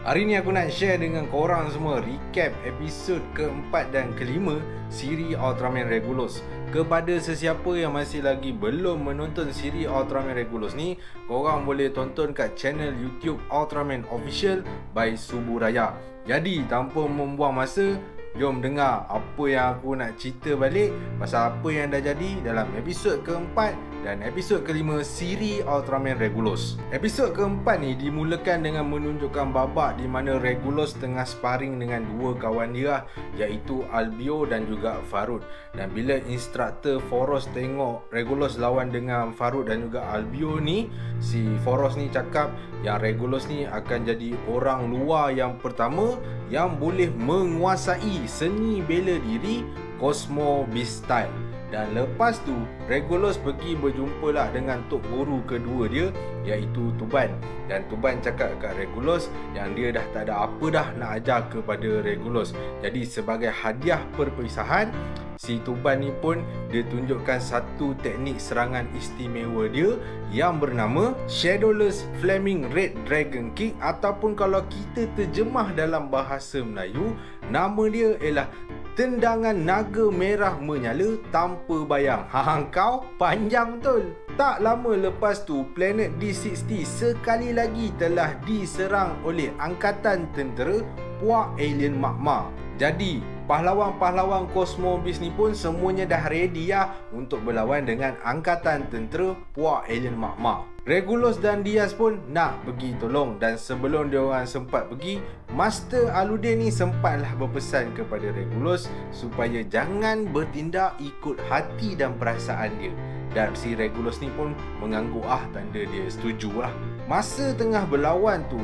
Hari ni aku nak share dengan korang semua recap episod keempat dan kelima siri Ultraman Regulus. Kepada sesiapa yang masih lagi belum menonton siri Ultraman Regulus ni, korang boleh tonton kat channel YouTube Ultraman Official by Suburaya. Jadi tanpa membuang masa, jom dengar apa yang aku nak cerita balik pasal apa yang dah jadi dalam episod keempat dan episod kelima siri Ultraman Regulus. Episod keempat ni dimulakan dengan menunjukkan babak di mana Regulus tengah sparring dengan dua kawan dia, iaitu Albio dan juga Farud. Dan bila instruktur Foros tengok Regulus lawan dengan Farud dan juga Albio ni, si Foros ni cakap yang Regulus ni akan jadi orang luar yang pertama yang boleh menguasai seni bela diri Cosmo Beast Style. Dan lepas tu Regulus pergi berjumpalah dengan tok guru kedua dia, iaitu Tuban. Dan Tuban cakap kat Regulus yang dia dah tak ada apa dah nak ajar kepada Regulus. Jadi sebagai hadiah perpisahan, si Tuban ni pun dia tunjukkan satu teknik serangan istimewa dia yang bernama Shadowless Flaming Red Dragon Kick, ataupun kalau kita terjemah dalam bahasa Melayu, nama dia ialah tendangan naga merah menyala tanpa bayang. Kau panjang betul. Tak lama lepas tu, planet D60 sekali lagi telah diserang oleh angkatan tentera puak alien magma. Jadi pahlawan-pahlawan Cosmo Beast ni pun semuanya dah ready untuk berlawan dengan angkatan tentera puak alien magma. Regulus dan Diaz pun nak pergi tolong, dan sebelum diorang sempat pergi, Master Aludin ni sempatlah berpesan kepada Regulus supaya jangan bertindak ikut hati dan perasaan dia. Dan si Regulus ni pun mengangguk tanda dia setujulah. Masa tengah berlawan tu,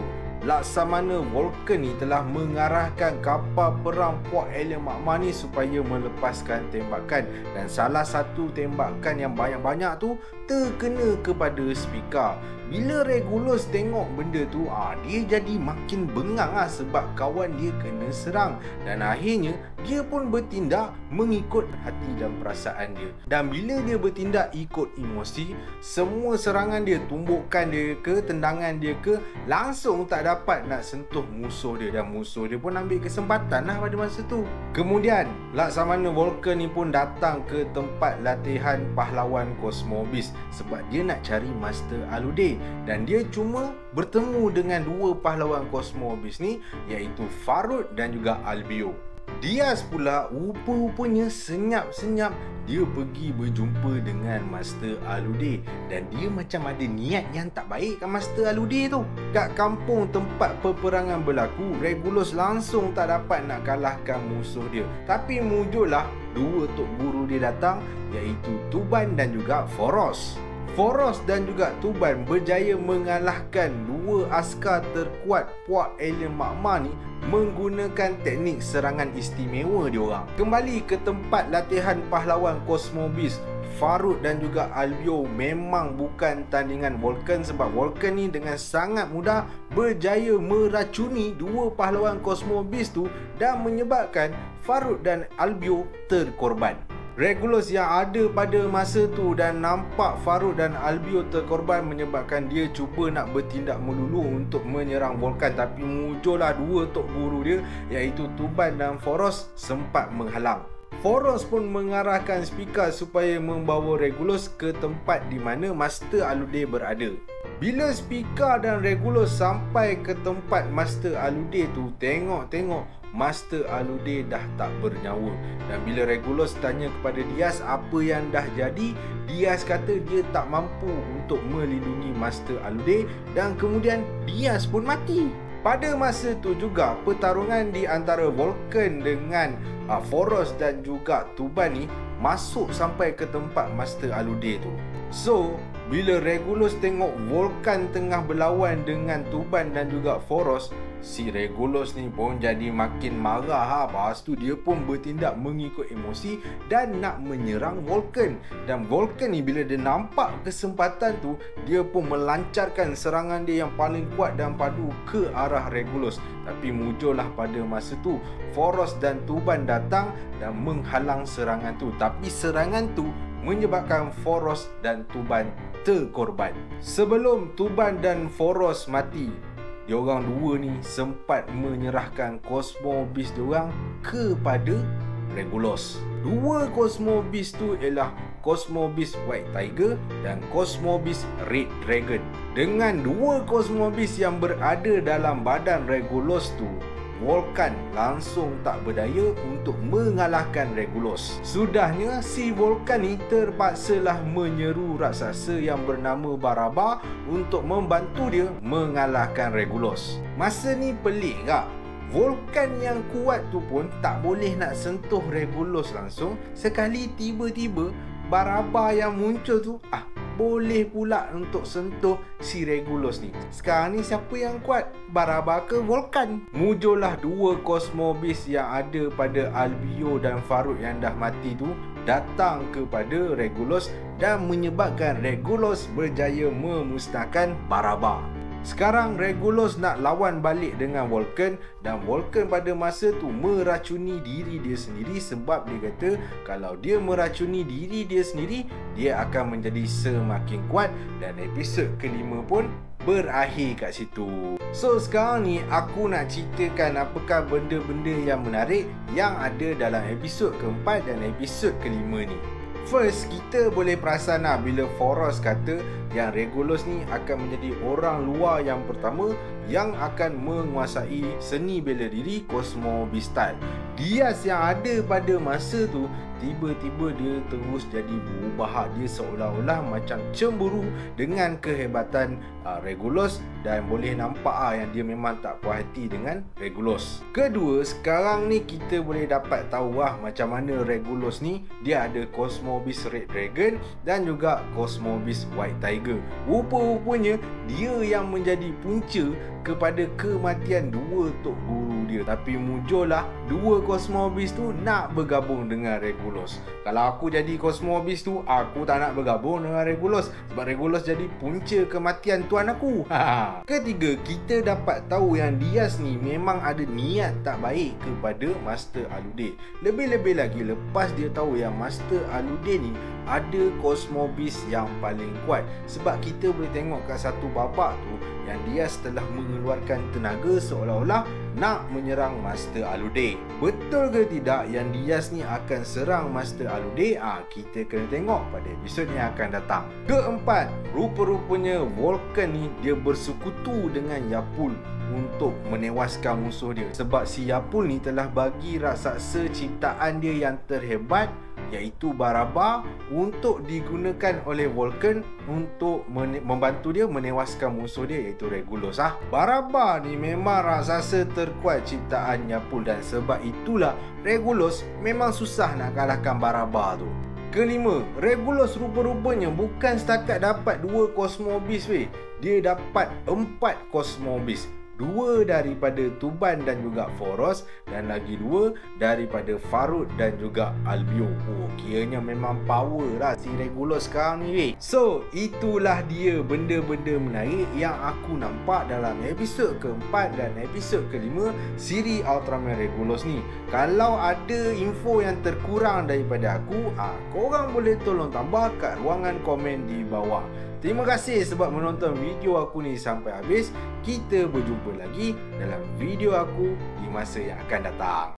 Laksamana Vulcan ni telah mengarahkan kapal perang puak alien magma ni supaya melepaskan tembakan, dan salah satu tembakan yang banyak-banyak tu terkena kepada speaker. Bila Regulus tengok benda tu, dia jadi makin bengang sebab kawan dia kena serang, dan akhirnya dia pun bertindak mengikut hati dan perasaan dia. Dan bila dia bertindak ikut emosi, semua serangan dia, tumbukan dia ke, tendangan dia ke, langsung tak dapat nak sentuh musuh dia, dan musuh dia pun ambil kesempatan pada masa tu. Kemudian Laksamana Vulcan ni pun datang ke tempat latihan pahlawan Cosmo Beast sebab dia nak cari Master Aludin, dan dia cuma bertemu dengan dua pahlawan Cosmo Beast ni, iaitu Farud dan juga Albio. Diaz pula rupa-rupanya senyap-senyap dia pergi berjumpa dengan Master Aludin, dan dia macam ada niat yang tak baik kat Master Aludin tu. Kat kampung tempat peperangan berlaku, Regulus langsung tak dapat nak kalahkan musuh dia, tapi mujurlah dua tok guru dia datang, iaitu Tuban dan juga Foros. Foros dan juga Tuban berjaya mengalahkan dua askar terkuat puak alien magma ni menggunakan teknik serangan istimewa diorang. Kembali ke tempat latihan pahlawan Cosmo Beast, Farud dan juga Albio memang bukan tandingan Vulcan, sebab Vulcan ni dengan sangat mudah berjaya meracuni dua pahlawan Cosmo Beast tu dan menyebabkan Farud dan Albio terkorban. Regulus yang ada pada masa tu dan nampak Farud dan Albio terkorban menyebabkan dia cuba nak bertindak melulu untuk menyerang Vulcan, tapi mujurlah dua tok guru dia, iaitu Tuban dan Foros, sempat menghalang. Foros pun mengarahkan speaker supaya membawa Regulus ke tempat di mana Master Aludin berada. Bila speaker dan Regulus sampai ke tempat Master Aludin tu, tengok Master Aludin dah tak bernyawa. Dan bila Regulus tanya kepada Diaz apa yang dah jadi, Diaz kata dia tak mampu untuk melindungi Master Aludin, dan kemudian Diaz pun mati. Pada masa tu juga, pertarungan di antara Vulcan dengan Foros dan juga Tuban ni masuk sampai ke tempat Master Aludin tu. So, bila Regulus tengok Vulcan tengah berlawan dengan Tuban dan juga Foros, si Regulus ni pun jadi makin marah. Lepas tu dia pun bertindak mengikut emosi dan nak menyerang Vulcan. Dan Vulcan ni bila dia nampak kesempatan tu, dia pun melancarkan serangan dia yang paling kuat dan padu ke arah Regulus. Tapi mujurlah pada masa tu Foros dan Tuban datang dan menghalang serangan tu. Tapi serangan tu menyebabkan Foros dan Tuban terkorban. Sebelum Tuban dan Foros mati, diorang dua ni sempat menyerahkan Cosmo Beast diorang kepada Regulus. Dua Cosmo Beast tu ialah Cosmo Beast White Tiger dan Cosmo Beast Red Dragon. Dengan dua Cosmo Beast yang berada dalam badan Regulus tu, Vulcan langsung tak berdaya untuk mengalahkan Regulus. Sudahnya si Vulcan ni terpaksalah menyeru raksasa yang bernama Baraba untuk membantu dia mengalahkan Regulus. Masa ni pelik tak? Vulcan yang kuat tu pun tak boleh nak sentuh Regulus langsung. Sekali tiba-tiba Baraba yang muncul tu boleh pula untuk sentuh si Regulus ni. Sekarang ni siapa yang kuat? Baraba ke Vulcan? Muncullah dua Cosmo Beast yang ada pada Albio dan Faruk yang dah mati tu datang kepada Regulus dan menyebabkan Regulus berjaya memusnahkan Baraba. Sekarang Regulus nak lawan balik dengan Vulcan dan Vulcan pada masa tu meracuni diri dia sendiri sebab dia kata kalau dia meracuni diri dia sendiri, dia akan menjadi semakin kuat dan episod kelima pun berakhir kat situ. So sekarang ni aku nak ceritakan apakah benda-benda yang menarik yang ada dalam episod keempat dan episod kelima ni. First, kita boleh perasan bila Foros kata yang Regulus ni akan menjadi orang luar yang pertama yang akan menguasai seni bela diri Cosmo Beast style. Diaz yang ada pada masa tu tiba-tiba dia terus jadi berubah. Dia seolah-olah macam cemburu dengan kehebatan Regulus dan boleh nampak yang dia memang tak puas hati dengan Regulus. Kedua, sekarang ni kita boleh dapat tahu macam mana Regulus ni dia ada Cosmo Beast Red Dragon dan juga Cosmo Beast White Tiger. Rupa-rupanya dia yang menjadi punca kepada kematian dua tok guru dia. Tapi muncullah dua Cosmo Beast tu nak bergabung dengan Regulus. Kalau aku jadi Cosmo Beast tu, aku tak nak bergabung dengan Regulus sebab Regulus jadi punca kematian tuan aku. Ketiga, kita dapat tahu yang Diaz ni memang ada niat tak baik kepada Master Alude. Lebih-lebih lagi lepas dia tahu yang Master Alude ni ada Cosmo Beast yang paling kuat. Sebab kita boleh tengok kat satu babak tu yang Diaz telah mengeluarkan tenaga seolah-olah nak menyerang Master Alude. Betul ke tidak yang Diaz ni akan serang Master Alude? Kita kena tengok pada episod yang akan datang. Keempat, rupa-rupanya Vulcan ni dia bersekutu dengan Yapul untuk menewaskan musuh dia. Sebab si Yapul ni telah bagi raksasa ciptaan dia yang terhebat iaitu Baraba untuk digunakan oleh Vulcan untuk membantu dia menewaskan musuh dia iaitu Regulus. Baraba ni memang raksasa terkuat ciptaan Yapul dan sebab itulah Regulus memang susah nak kalahkan Baraba tu. Kelima, Regulus rupa-rupanya bukan setakat dapat 2 Cosmo Beast dia dapat 4 Cosmo Beast. 2 daripada Tuban dan juga Foros dan lagi 2 daripada Faruk dan juga Albio. Kiranya memang power lah si Regulus sekarang ni. So itulah dia benda-benda menarik yang aku nampak dalam episod keempat dan episod kelima siri Ultraman Regulus ni. Kalau ada info yang terkurang daripada aku, korang boleh tolong tambah kat ruangan komen di bawah. Terima kasih sebab menonton video aku ni sampai habis. Kita berjumpa lagi dalam video aku di masa yang akan datang.